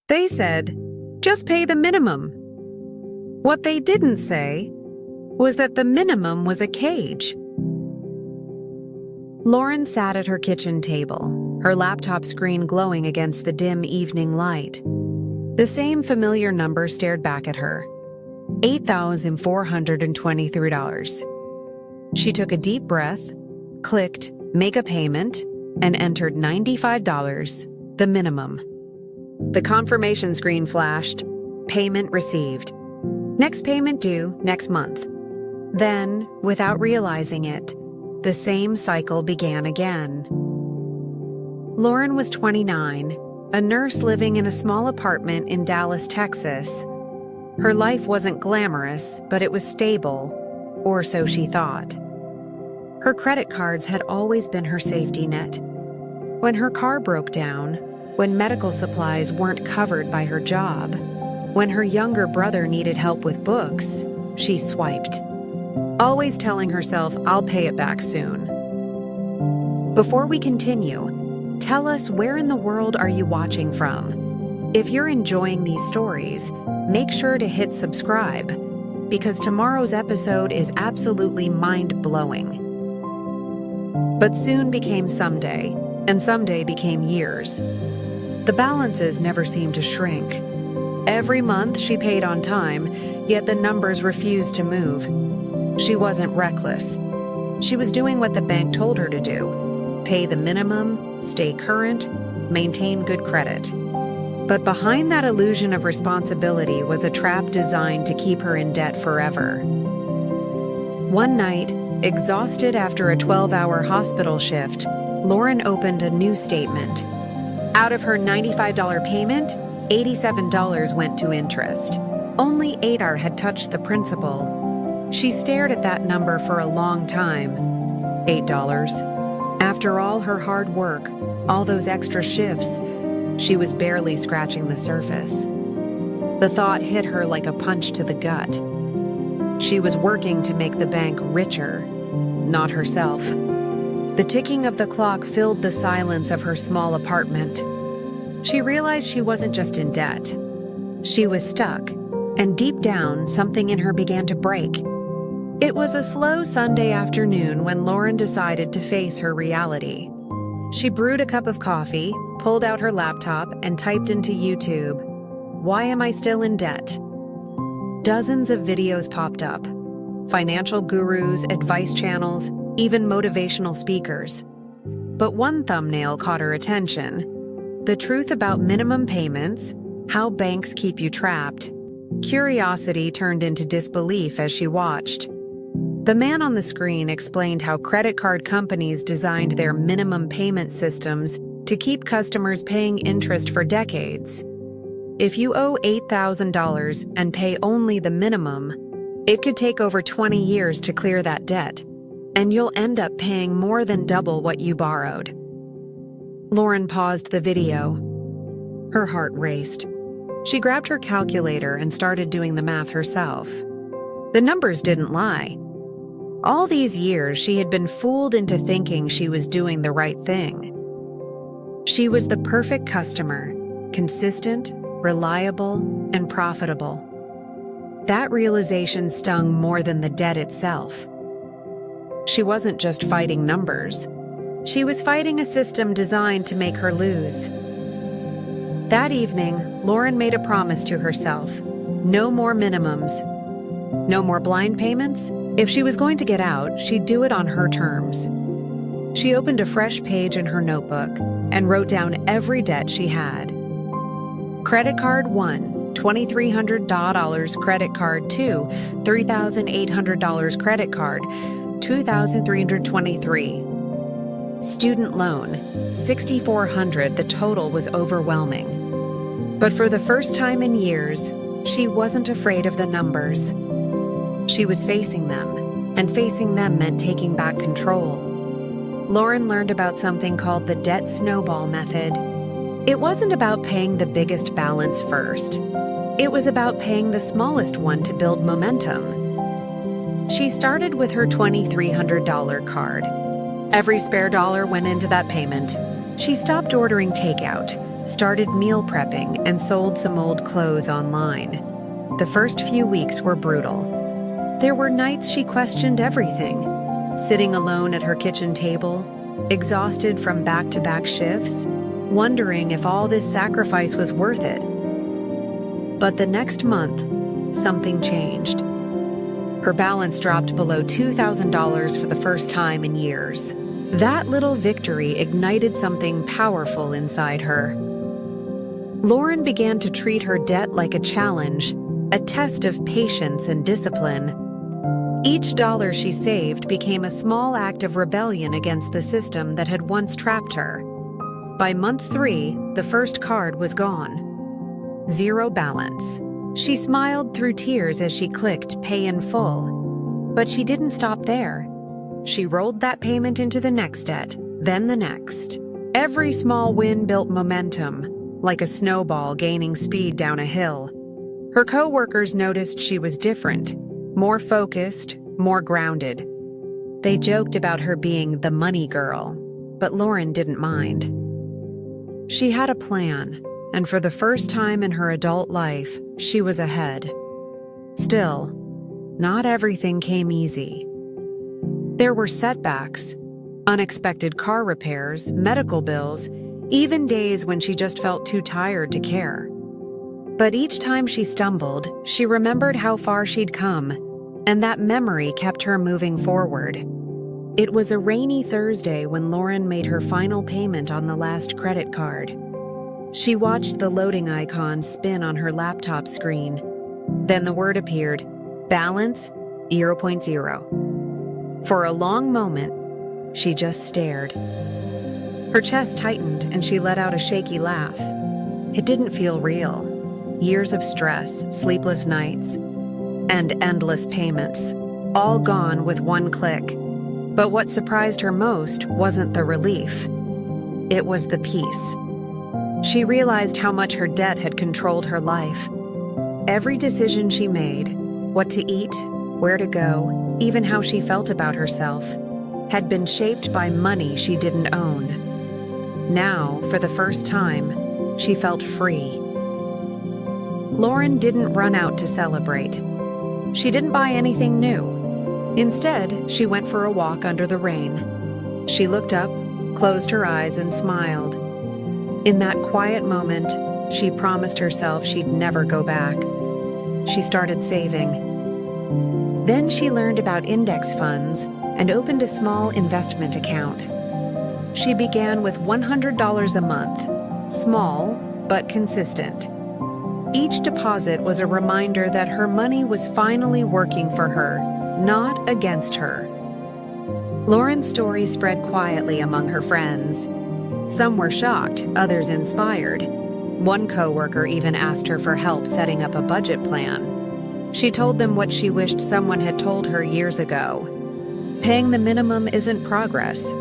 They said, just pay the minimum. What they didn't say was that the minimum was a cage. Lauren sat at her kitchen table, her laptop screen glowing against the dim evening light. The same familiar number stared back at her, $8,423. She took a deep breath, clicked Make a Payment, and entered $95, the minimum. The confirmation screen flashed, Payment received. Next payment due next month. Then, without realizing it, the same cycle began again. Lauren was 29, a nurse living in a small apartment in Dallas, Texas. Her life wasn't glamorous, but it was stable, or so she thought. Her credit cards had always been her safety net. When her car broke down, when medical supplies weren't covered by her job, when her younger brother needed help with books, she swiped, always telling herself, I'll pay it back soon. Before we continue, tell us where in the world are you watching from? If you're enjoying these stories, make sure to hit subscribe, because tomorrow's episode is absolutely mind-blowing. But soon became someday, and someday became years. The balances never seemed to shrink. Every month she paid on time, yet the numbers refused to move. She wasn't reckless. She was doing what the bank told her to do: pay the minimum, stay current, maintain good credit. But behind that illusion of responsibility was a trap designed to keep her in debt forever. One night, exhausted after a 12-hour hospital shift, Lauren opened a new statement. Out of her $95 payment, $87 went to interest. Only $8 had touched the principal. She stared at that number for a long time. $8. After all her hard work, all those extra shifts, she was barely scratching the surface. The thought hit her like a punch to the gut. She was working to make the bank richer, not herself. The ticking of the clock filled the silence of her small apartment. She realized she wasn't just in debt. She was stuck, and deep down, something in her began to break. It was a slow Sunday afternoon when Lauren decided to face her reality. She brewed a cup of coffee, pulled out her laptop, and typed into YouTube, "Why am I still in debt?" Dozens of videos popped up. Financial gurus, advice channels, even motivational speakers. But one thumbnail caught her attention. The truth about minimum payments, how banks keep you trapped. Curiosity turned into disbelief as she watched. The man on the screen explained how credit card companies designed their minimum payment systems to keep customers paying interest for decades. If you owe $8,000 and pay only the minimum, it could take over 20 years to clear that debt, and you'll end up paying more than double what you borrowed. Lauren paused the video. Her heart raced. She grabbed her calculator and started doing the math herself. The numbers didn't lie. All these years, she had been fooled into thinking she was doing the right thing. She was the perfect customer, consistent, reliable, and profitable. That realization stung more than the debt itself. She wasn't just fighting numbers. She was fighting a system designed to make her lose. That evening, Lauren made a promise to herself: no more minimums. No more blind payments. If she was going to get out, she'd do it on her terms. She opened a fresh page in her notebook and wrote down every debt she had. Credit card 1, $2,300 credit card 2, $3,800 credit card, $2,323. Student loan, $6,400. The total was overwhelming. But for the first time in years, she wasn't afraid of the numbers. She was facing them, and facing them meant taking back control. Lauren learned about something called the debt snowball method. It wasn't about paying the biggest balance first. It was about paying the smallest one to build momentum. She started with her $2,300 card. Every spare dollar went into that payment. She stopped ordering takeout, started meal prepping, and sold some old clothes online. The first few weeks were brutal. There were nights she questioned everything, sitting alone at her kitchen table, exhausted from back-to-back shifts, wondering if all this sacrifice was worth it. But the next month, something changed. Her balance dropped below $2,000 for the first time in years. That little victory ignited something powerful inside her. Lauren began to treat her debt like a challenge, a test of patience and discipline. Each dollar she saved became a small act of rebellion against the system that had once trapped her. By month 3, the first card was gone. Zero balance. She smiled through tears as she clicked Pay in Full. But she didn't stop there. She rolled that payment into the next debt, then the next. Every small win built momentum, like a snowball gaining speed down a hill. Her co-workers noticed she was different, more focused, more grounded. They joked about her being the money girl, but Lauren didn't mind. She had a plan, and for the first time in her adult life, she was ahead. Still, not everything came easy. There were setbacks, unexpected car repairs, medical bills, even days when she just felt too tired to care. But each time she stumbled, she remembered how far she'd come, and that memory kept her moving forward. It was a rainy Thursday when Lauren made her final payment on the last credit card. She watched the loading icon spin on her laptop screen. Then the word appeared, balance 0.0. For a long moment, she just stared. Her chest tightened and she let out a shaky laugh. It didn't feel real. Years of stress, sleepless nights, and endless payments, all gone with one click. But what surprised her most wasn't the relief. It was the peace. She realized how much her debt had controlled her life. Every decision she made, what to eat, where to go, even how she felt about herself, had been shaped by money she didn't own. Now, for the first time, she felt free. Lauren didn't run out to celebrate. She didn't buy anything new. Instead, she went for a walk under the rain. She looked up, closed her eyes, and smiled. In that quiet moment, she promised herself she'd never go back. She started saving. Then she learned about index funds and opened a small investment account. She began with $100 a month, small but consistent. Each deposit was a reminder that her money was finally working for her, not against her. Lauren's story spread quietly among her friends. Some were shocked, others inspired. One coworker even asked her for help setting up a budget plan. She told them what she wished someone had told her years ago. Paying the minimum isn't progress.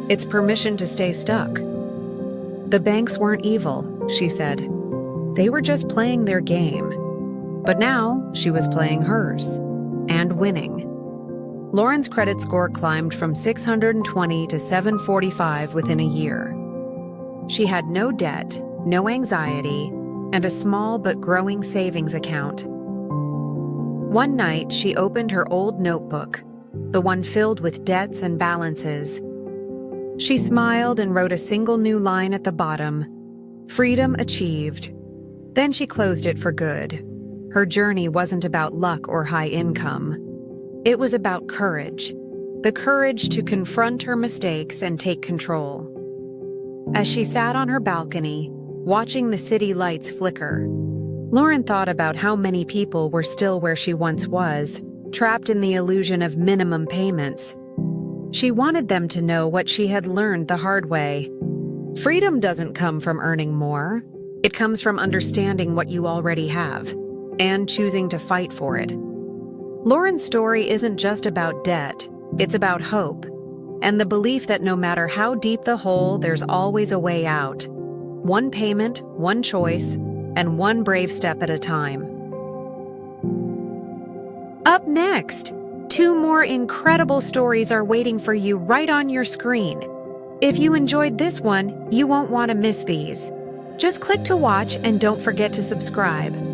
It's permission to stay stuck. The banks weren't evil, she said. They were just playing their game. But now she was playing hers, and winning. Lauren's credit score climbed from 620 to 745 within a year. She had no debt, no anxiety, and a small but growing savings account. One night, she opened her old notebook, the one filled with debts and balances. She smiled and wrote a single new line at the bottom, "Freedom achieved." Then she closed it for good. Her journey wasn't about luck or high income. It was about courage, the courage to confront her mistakes and take control. As she sat on her balcony, watching the city lights flicker, Lauren thought about how many people were still where she once was, trapped in the illusion of minimum payments. She wanted them to know what she had learned the hard way. Freedom doesn't come from earning more. It comes from understanding what you already have and choosing to fight for it. Lauren's story isn't just about debt. It's about hope and the belief that no matter how deep the hole, there's always a way out. One payment, one choice, and one brave step at a time. Up next, 2 more incredible stories are waiting for you right on your screen. If you enjoyed this one, you won't want to miss these. Just click to watch and don't forget to subscribe.